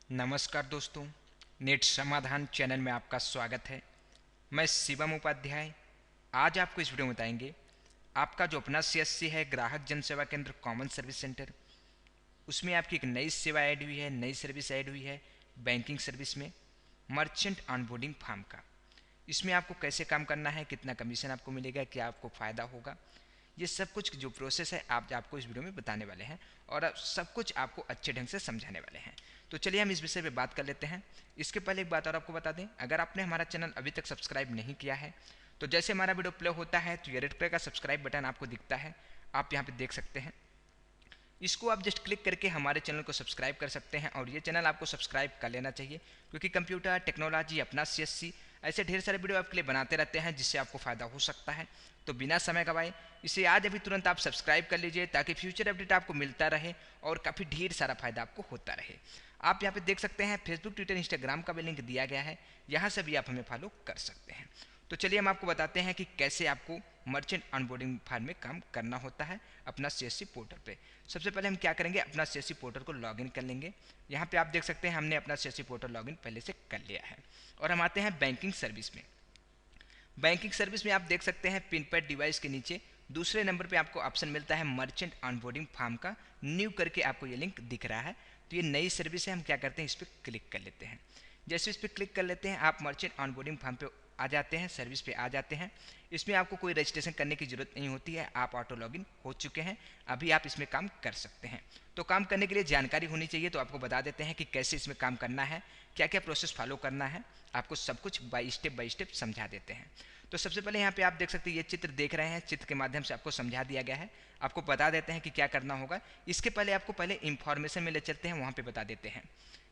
नमस्कार दोस्तों, नेट समाधान चैनल में आपका स्वागत है। मैं शिवम उपाध्याय। आज आपको इस वीडियो में बताएंगे आपका जो अपना सीएससी है, ग्राहक जन सेवा केंद्र कॉमन सर्विस सेंटर, उसमें आपकी एक नई सेवा ऐड हुई है, नई सर्विस ऐड हुई है बैंकिंग सर्विस में, मर्चेंट ऑनबोर्डिंग फॉर्म का। इसमें आपको कैसे काम करना है, कितना कमीशन आपको मिलेगा, क्या आपको फ़ायदा होगा, ये सब कुछ जो प्रोसेस है आप आपको इस वीडियो में बताने वाले हैं और सब कुछ आपको अच्छे ढंग से समझाने वाले हैं। तो चलिए हम इस विषय पे बात कर लेते हैं। इसके पहले एक बात और आपको बता दें, अगर आपने हमारा चैनल अभी तक सब्सक्राइब नहीं किया है तो जैसे हमारा वीडियो प्ले होता है तो ये रेड कलर का सब्सक्राइब बटन आपको दिखता है, आप यहाँ पे देख सकते हैं। इसको आप जस्ट क्लिक करके हमारे चैनल को सब्सक्राइब कर सकते हैं और ये चैनल आपको सब्सक्राइब कर लेना चाहिए, क्योंकि कंप्यूटर टेक्नोलॉजी, अपना सीएससी, ऐसे ढेर सारे वीडियो आपके लिए बनाते रहते हैं जिससे आपको फ़ायदा हो सकता है। तो बिना समय गवाए इसे आज अभी तुरंत आप सब्सक्राइब कर लीजिए ताकि फ्यूचर अपडेट आपको मिलता रहे और काफ़ी ढेर सारा फायदा आपको होता रहे। आप यहाँ पे देख सकते हैं फेसबुक, ट्विटर, इंस्टाग्राम का भी लिंक दिया गया है, यहाँ से भी आप हमें फॉलो कर सकते हैं। तो चलिए हम आपको बताते हैं कि कैसे आपको मर्चेंट ऑनबोर्डिंग फॉर्म में काम करना होता है अपना सीएससी पोर्टल पे। सबसे पहले हम क्या करेंगे, अपना सीएससी पोर्टल को लॉगिन कर लेंगे। यहाँ पे आप देख सकते हैं हमने अपना सीएससी पोर्टल लॉगिन पहले से कर लिया है। और हम आते हैं बैंकिंग सर्विस में। बैंकिंग सर्विस में आप देख सकते हैं पिन पैड डिवाइस के नीचे दूसरे नंबर पे आपको ऑप्शन मिलता है मर्चेंट ऑनबोर्डिंग फॉर्म का, न्यू करके आपको ये लिंक दिख रहा है। तो ये नई सर्विस है, हम क्या करते हैं इस पर क्लिक कर लेते हैं। जैसे इस पर क्लिक कर लेते हैं आप मर्चेंट ऑनबोर्डिंग फॉर्म पे आ जाते हैं, सर्विस पे आ जाते हैं। इसमें आपको कोई रजिस्ट्रेशन करने की ज़रूरत नहीं होती है, आप ऑटो लॉगिन हो चुके हैं, अभी आप इसमें काम कर सकते हैं। तो काम करने के लिए जानकारी होनी चाहिए, तो आपको बता देते हैं कि कैसे इसमें काम करना है, क्या क्या प्रोसेस फॉलो करना है, आपको सब कुछ बाई स्टेप समझा देते हैं। तो सबसे पहले यहाँ पे आप देख सकते हैं ये चित्र देख रहे हैं, चित्र के माध्यम से आपको समझा दिया गया है। आपको बता देते हैं कि क्या करना होगा। इसके पहले आपको पहले इंफॉर्मेशन में ले चलते हैं, वहाँ पे बता देते हैं।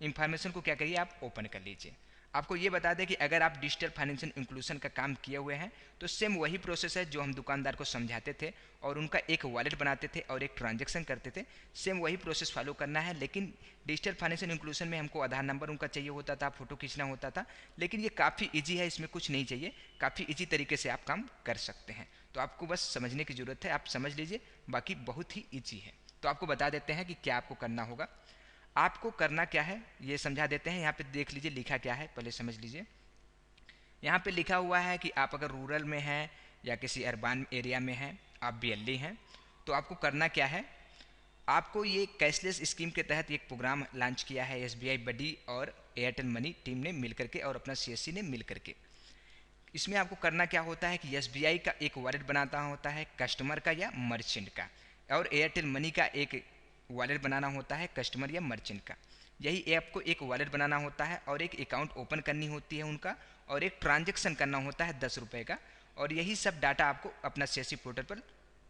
इंफॉर्मेशन को क्या करिए आप ओपन कर लीजिए। आपको ये बता दें कि अगर आप डिजिटल फाइनेंशियल इंक्लूजन का काम किए हुए हैं तो सेम वही प्रोसेस है जो हम दुकानदार को समझाते थे और उनका एक वॉलेट बनाते थे और एक ट्रांजैक्शन करते थे, सेम वही प्रोसेस फॉलो करना है। लेकिन डिजिटल फाइनेंशियल इंक्लूजन में हमको आधार नंबर उनका चाहिए होता था, फोटो खींचना होता था, लेकिन ये काफ़ी ईजी है, इसमें कुछ नहीं चाहिए, काफ़ी ईजी तरीके से आप काम कर सकते हैं। तो आपको बस समझने की ज़रूरत है, आप समझ लीजिए, बाकी बहुत ही ईजी है। तो आपको बता देते हैं कि क्या आपको करना होगा। आपको करना क्या है ये समझा देते हैं। यहाँ पे देख लीजिए लिखा क्या है, पहले समझ लीजिए। यहाँ पे लिखा हुआ है कि आप अगर रूरल में हैं या किसी अर्बन एरिया में हैं, आप बीएलई हैं, तो आपको करना क्या है, आपको ये कैशलेस स्कीम के तहत एक प्रोग्राम लॉन्च किया है एसबीआई बडी और एयरटेल मनी टीम ने मिल करके और अपना सीएससी ने मिल करके। इसमें आपको करना क्या होता है कि एसबीआई का एक वॉलेट बनाना होता है कस्टमर का या मर्चेंट का, और एयरटेल मनी का एक वॉलेट बनाना होता है कस्टमर या मर्चेंट का। यही ऐप को एक वॉलेट बनाना होता है और एक अकाउंट ओपन करनी होती है उनका, और एक ट्रांजैक्शन करना होता है 10 रुपये का। और यही सब डाटा आपको अपना सीएससी पोर्टल पर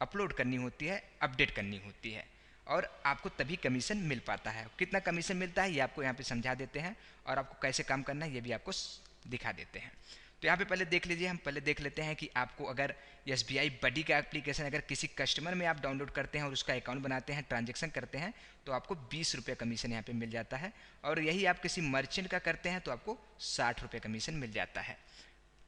अपलोड करनी होती है, अपडेट करनी होती है, और आपको तभी कमीशन मिल पाता है। कितना कमीशन मिलता है ये आपको यहाँ पे समझा देते हैं, और आपको कैसे काम करना है ये भी आपको दिखा देते हैं। तो यहाँ पे पहले देख लीजिए, हम पहले देख लेते हैं कि आपको अगर एस बी आई बडी का एप्लीकेशन अगर किसी कस्टमर में आप डाउनलोड करते हैं और उसका अकाउंट बनाते हैं, ट्रांजेक्शन करते हैं, तो आपको 20 रुपये कमीशन यहाँ पे मिल जाता है। और यही आप किसी मर्चेंट का करते हैं तो आपको 60 रुपये कमीशन मिल जाता है।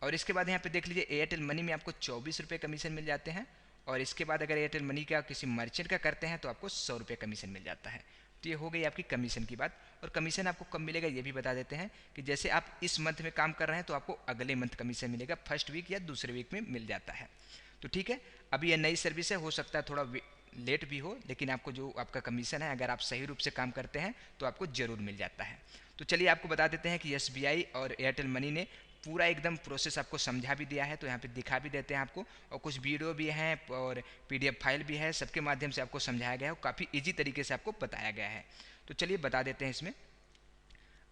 और इसके बाद यहाँ पे देख लीजिए एयरटेल मनी में आपको 24 रुपये कमीशन मिल जाते हैं। और इसके बाद अगर एयरटेल मनी का किसी मर्चेंट का करते हैं तो आपको 100 रुपये कमीशन मिल जाता है। तो ये हो गई आपकी कमीशन की बात। और कमीशन आपको कब मिलेगा ये भी बता देते हैं कि जैसे आप इस मंथ में काम कर रहे हैं तो आपको अगले मंथ कमीशन मिलेगा, फर्स्ट वीक या दूसरे वीक में मिल जाता है। तो ठीक है, अभी ये नई सर्विस है, हो सकता है थोड़ा लेट भी हो, लेकिन आपको जो आपका कमीशन है अगर आप सही रूप से काम करते हैं तो आपको ज़रूर मिल जाता है। तो चलिए आपको बता देते हैं कि एसबीआई और एयरटेल मनी ने पूरा एकदम प्रोसेस आपको समझा भी दिया है, तो यहाँ पे दिखा भी देते हैं आपको, और कुछ वीडियो भी हैं और पीडीएफ फाइल भी है, सबके माध्यम से आपको समझाया गया है, काफ़ी ईजी तरीके से आपको बताया गया है। तो चलिए बता देते हैं इसमें।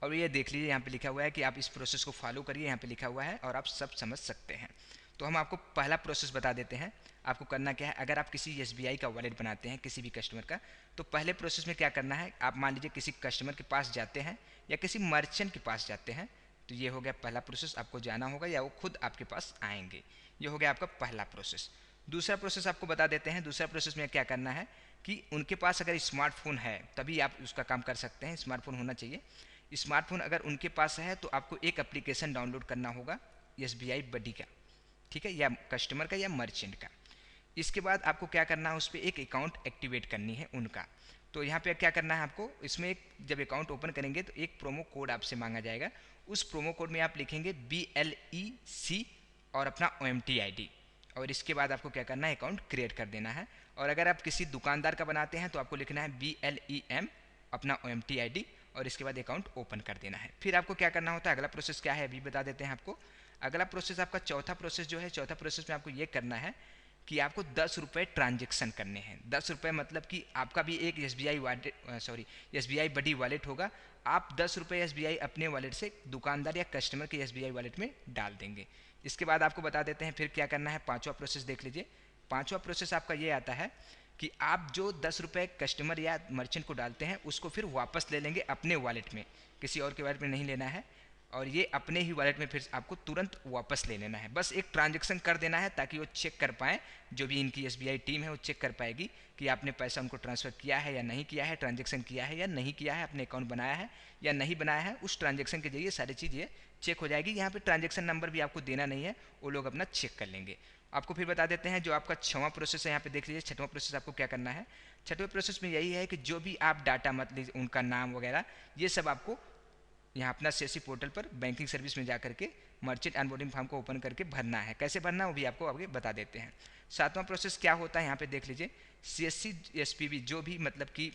और ये देख लीजिए यहाँ पे लिखा हुआ है कि आप इस प्रोसेस को फॉलो करिए, यहाँ पे लिखा हुआ है और आप सब समझ सकते हैं। तो हम आपको पहला प्रोसेस बता देते हैं। आपको करना क्या है, अगर आप किसी एसबीआई का वॉलेट बनाते हैं किसी भी कस्टमर का, तो पहले प्रोसेस में क्या करना है, आप मान लीजिए किसी कस्टमर के पास जाते हैं या किसी मर्चेंट के पास जाते हैं, तो ये हो गया पहला प्रोसेस, आपको जाना होगा या वो खुद आपके पास आएंगे। ये हो गया आपका पहला प्रोसेस। दूसरा प्रोसेस आपको बता देते हैं। दूसरा प्रोसेस में क्या करना है कि उनके पास अगर स्मार्टफोन है तभी आप उसका काम कर सकते हैं, स्मार्टफोन होना चाहिए। स्मार्टफोन अगर उनके पास है तो आपको एक एप्लीकेशन डाउनलोड करना होगा एस बी आई बडी का, ठीक है, या कस्टमर का या मर्चेंट का। इसके बाद आपको क्या करना है, उस पर एक अकाउंट एक्टिवेट करनी है उनका। तो यहाँ पे क्या करना है आपको, इसमें एक जब अकाउंट ओपन करेंगे तो एक प्रोमो कोड आपसे मांगा जाएगा। उस प्रोमो कोड में आप लिखेंगे BLEC और अपना OMT ID, और इसके बाद आपको क्या करना है, अकाउंट क्रिएट कर देना है। और अगर आप किसी दुकानदार का बनाते हैं तो आपको लिखना है BLEM अपना OMT ID, और इसके बाद अकाउंट ओपन कर देना है। फिर आपको क्या करना होता है, अगला प्रोसेस क्या है अभी बता देते हैं आपको। अगला प्रोसेस आपका चौथा प्रोसेस जो है, चौथा प्रोसेस में आपको ये करना है कि आपको 10 रुपये ट्रांजेक्शन करने हैं। 10 रुपये मतलब कि आपका भी एक SBI बडी वॉलेट होगा। आप 10 रुपये SBI अपने वॉलेट से दुकानदार या कस्टमर के SBI वॉलेट में डाल देंगे। इसके बाद आपको बता देते हैं फिर क्या करना है। पांचवा प्रोसेस देख लीजिए। पांचवा प्रोसेस आपका ये आता है कि आप जो 10 रुपये कस्टमर या मर्चेंट को डालते हैं उसको फिर वापस ले लेंगे अपने वॉलेट में, किसी और के वॉलेट में नहीं लेना है, और ये अपने ही वॉलेट में फिर आपको तुरंत वापस ले लेना है। बस एक ट्रांजैक्शन कर देना है ताकि वो चेक कर पाएँ, जो भी इनकी SBI टीम है वो चेक कर पाएगी कि आपने पैसा उनको ट्रांसफ़र किया है या नहीं किया है, ट्रांजैक्शन किया है या नहीं किया है, अपने अकाउंट बनाया है या नहीं बनाया है। उस ट्रांजैक्शन के जरिए सारी चीज़ ये चेक हो जाएगी। यहाँ पे ट्रांजैक्शन नंबर भी आपको देना नहीं है, वो लोग अपना चेक कर लेंगे। आपको फिर बता देते हैं जो आपका छठवां प्रोसेस है, यहाँ पे देख लीजिए। छठवां प्रोसेस आपको क्या करना है, छठवें प्रोसेस में यही है कि जो भी आप डाटा मत लीजिए, उनका नाम वगैरह ये सब आपको यहाँ अपना CSC पोर्टल पर बैंकिंग सर्विस में जा करके मर्चेंट ऑनबोर्डिंग फॉर्म को ओपन करके भरना है। कैसे भरना वो भी आपको आगे बता देते हैं। सातवां प्रोसेस क्या होता है, यहाँ पे देख लीजिए। CSC SPV जो भी मतलब कि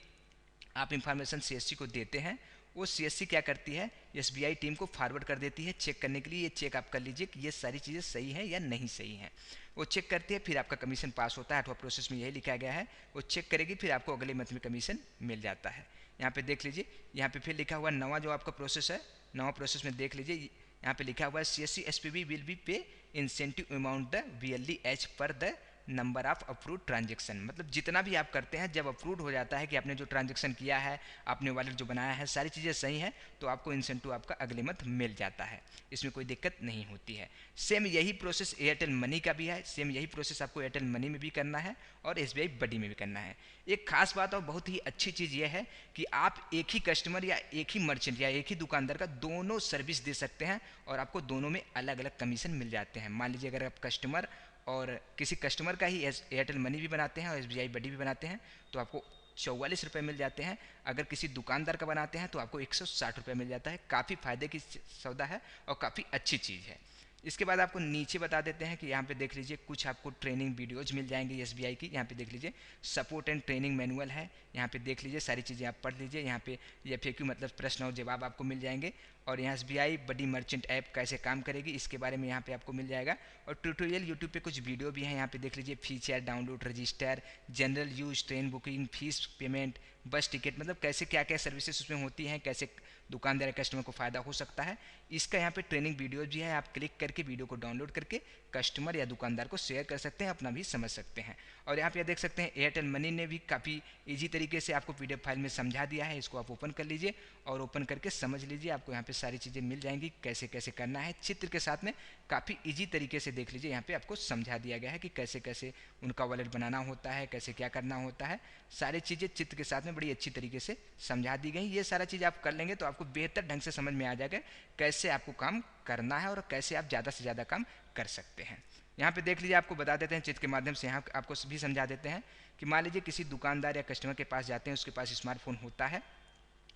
आप इंफॉर्मेशन CSC को देते हैं, वो CSC क्या करती है, SBI टीम को फॉरवर्ड कर देती है चेक करने के लिए। ये चेक आप कर लीजिए कि ये सारी चीज़ें सही हैं या नहीं सही हैं। वो चेक करती है, फिर आपका कमीशन पास होता है। आठवां प्रोसेस में यही लिखा गया है, वो चेक करेगी, फिर आपको अगले मंथ में कमीशन मिल जाता है। यहाँ पे देख लीजिए, यहाँ पे फिर लिखा हुआ नवा जो आपका प्रोसेस है, नवा प्रोसेस में देख लीजिए, यहाँ पे लिखा हुआ है CSC SPV विल बी पे इंसेंटिव अमाउंट द VLE पर the number of approve transaction. मतलब जितना भी आप करते हैं, जब अप्रूव हो जाता है कि आपने जो ट्रांजेक्शन किया है, आपने वॉलेट जो बनाया है, सारी चीज़ें सही हैं, तो आपको इंसेंटिव आपका अगले मंथ मिल जाता है। इसमें कोई दिक्कत नहीं होती है। सेम यही प्रोसेस एयरटेल मनी का भी है। सेम यही प्रोसेस आपको एयरटेल मनी में भी करना है और SBI बडी में भी करना है। एक खास बात और बहुत ही अच्छी चीज़ यह है कि आप एक ही कस्टमर या एक ही मर्चेंट या एक ही दुकानदार का दोनों सर्विस दे सकते हैं, और आपको दोनों में अलग अलग कमीशन मिल जाते हैं। मान लीजिए अगर आप कस्टमर और किसी कस्टमर का ही एयरटेल मनी भी बनाते हैं और SBI बडी भी बनाते हैं तो आपको 44 रुपये मिल जाते हैं। अगर किसी दुकानदार का बनाते हैं तो आपको 160 रुपये मिल जाता है। काफ़ी फ़ायदे की सौदा है और काफ़ी अच्छी चीज़ है। इसके बाद आपको नीचे बता देते हैं कि यहाँ पे देख लीजिए कुछ आपको ट्रेनिंग वीडियोज मिल जाएंगे SBI की। यहाँ पे देख लीजिए सपोर्ट एंड ट्रेनिंग मैनुअल है, यहाँ पे देख लीजिए सारी चीज़ें आप पढ़ लीजिए। यहाँ पे FAQ मतलब प्रश्न और जवाब आपको मिल जाएंगे, और यहाँ SBI बडी मर्चेंट ऐप कैसे काम करेगी इसके बारे में यहाँ पे आपको मिल जाएगा। और ट्यूटोरियल यूट्यूब पे कुछ वीडियो भी हैं, यहाँ पे देख लीजिए feature, download, register, general use, train booking, fees payment, बस टिकट, मतलब कैसे क्या क्या सर्विसेज उसमें होती हैं, कैसे दुकानदार कस्टमर को फ़ायदा हो सकता है। इसका यहाँ पे ट्रेनिंग वीडियो भी है, आप क्लिक करके वीडियो को डाउनलोड करके कस्टमर या दुकानदार को शेयर कर सकते हैं, अपना भी समझ सकते हैं। और यहाँ पे देख सकते हैं एयरटेल मनी ने भी काफ़ी ईजी तरीके से आपको PDF फाइल में समझा दिया है। इसको आप ओपन कर लीजिए और ओपन करके समझ लीजिए, आपको यहाँ पे सारी चीज़ें मिल जाएंगी, कैसे कैसे करना है। चित्र के साथ में काफ़ी ईजी तरीके से देख लीजिए, यहाँ पे आपको समझा दिया गया है कि कैसे कैसे उनका वॉलेट बनाना होता है, कैसे क्या करना होता है। सारी चीज़ें चित्र के साथ में बड़ी अच्छी तरीके से समझा दी गई। ये सारा चीज़ आप कर लेंगे तो आपको बेहतर ढंग से समझ में आ जाएगा कैसे आपको काम करना है और कैसे आप ज़्यादा से ज़्यादा काम कर सकते हैं। यहाँ पे देख लीजिए, आपको बता देते हैं चित्र के माध्यम से, यहाँ आपको भी समझा देते हैं कि मान लीजिए किसी दुकानदार या कस्टमर के पास जाते हैं, उसके पास स्मार्टफोन होता है,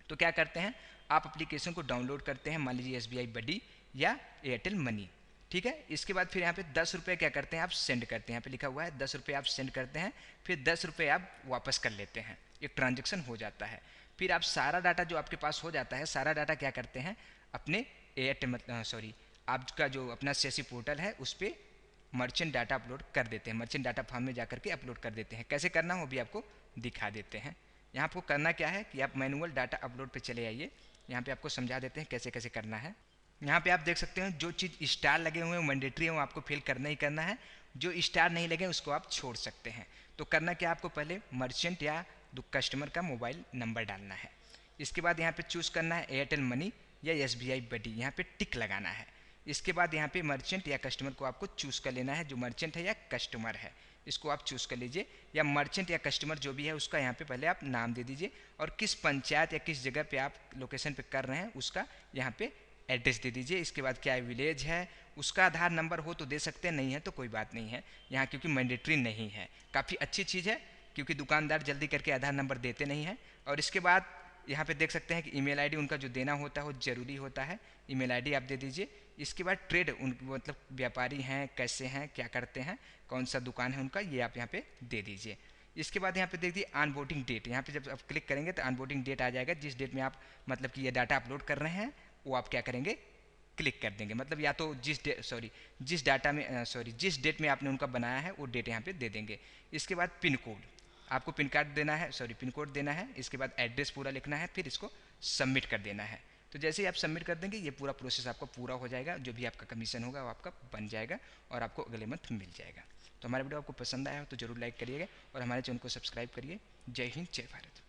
तो क्या करते हैं, आप एप्लीकेशन को डाउनलोड करते हैं, मान लीजिए SBI बडी या एयरटेल मनी, ठीक है। इसके बाद फिर यहाँ पे 10 रुपये क्या करते हैं, आप सेंड करते हैं। यहाँ पे लिखा हुआ है 10 रुपये आप सेंड करते हैं, फिर 10 रुपये आप वापस कर लेते हैं, एक ट्रांजेक्शन हो जाता है। फिर आप सारा डाटा जो आपके पास हो जाता है, सारा डाटा क्या करते हैं, अपने एयरटेल आपका जो अपना CSC पोर्टल है उस पर मर्चेंट डाटा अपलोड कर देते हैं। मर्चेंट डाटा फॉर्म में जाकर के अपलोड कर देते हैं। कैसे करना हो भी आपको दिखा देते हैं। यहाँ आपको करना क्या है कि आप मैनुअल डाटा अपलोड पे चले आइए, यहाँ पे आपको समझा देते हैं कैसे कैसे करना है। यहाँ पे आप देख सकते हैं जो चीज़ स्टार लगे हुए हैं मैंडेटरी है, वो आपको फिल करना ही करना है। जो स्टार नहीं लगे उसको आप छोड़ सकते हैं। तो करना क्या, आपको पहले मर्चेंट या कस्टमर का मोबाइल नंबर डालना है। इसके बाद यहाँ पे चूज़ करना है एयरटेल मनी या SBI बडी, यहाँ पे टिक लगाना है। इसके बाद यहाँ पे मर्चेंट या कस्टमर को आपको चूज़ कर लेना है, जो मर्चेंट है या कस्टमर है इसको आप चूज़ कर लीजिए, या मर्चेंट या कस्टमर जो भी है उसका यहाँ पे पहले आप नाम दे दीजिए, और किस पंचायत या किस जगह पे आप लोकेशन पे कर रहे हैं उसका यहाँ पे एड्रेस दे दीजिए। इसके बाद क्या विलेज है, उसका आधार नंबर हो तो दे सकते हैं, नहीं है तो कोई बात नहीं है यहाँ, क्योंकि मैंडेटरी नहीं है। काफ़ी अच्छी चीज़ है क्योंकि दुकानदार जल्दी करके आधार नंबर देते नहीं हैं। और इसके बाद यहाँ पे देख सकते हैं कि ईमेल आईडी उनका जो देना होता है वो ज़रूरी होता है, ईमेल आईडी आप दे दीजिए। इसके बाद ट्रेड उन मतलब व्यापारी हैं, कैसे हैं, क्या करते हैं, कौन सा दुकान है उनका, ये आप यहाँ पे दे दीजिए। इसके बाद यहाँ पे देख दीजिए ऑनबोर्डिंग डेट, यहाँ पे जब आप क्लिक करेंगे तो ऑनबोर्डिंग डेट आ जाएगा, जिस डेट में आप मतलब कि ये डाटा अपलोड कर रहे हैं वो आप क्या करेंगे, क्लिक कर देंगे। मतलब या तो जिस डेट में आपने उनका बनाया है वो डेट यहाँ पे दे देंगे। इसके बाद पिन कोड, आपको पिन कोड देना है। इसके बाद एड्रेस पूरा लिखना है, फिर इसको सबमिट कर देना है। तो जैसे ही आप सबमिट कर देंगे ये पूरा प्रोसेस आपका पूरा हो जाएगा, जो भी आपका कमीशन होगा वो आपका बन जाएगा और आपको अगले मंथ मिल जाएगा। तो हमारा वीडियो आपको पसंद आया हो तो ज़रूर लाइक करिएगा और हमारे चैनल को सब्सक्राइब करिए। जय हिंद, जय भारत।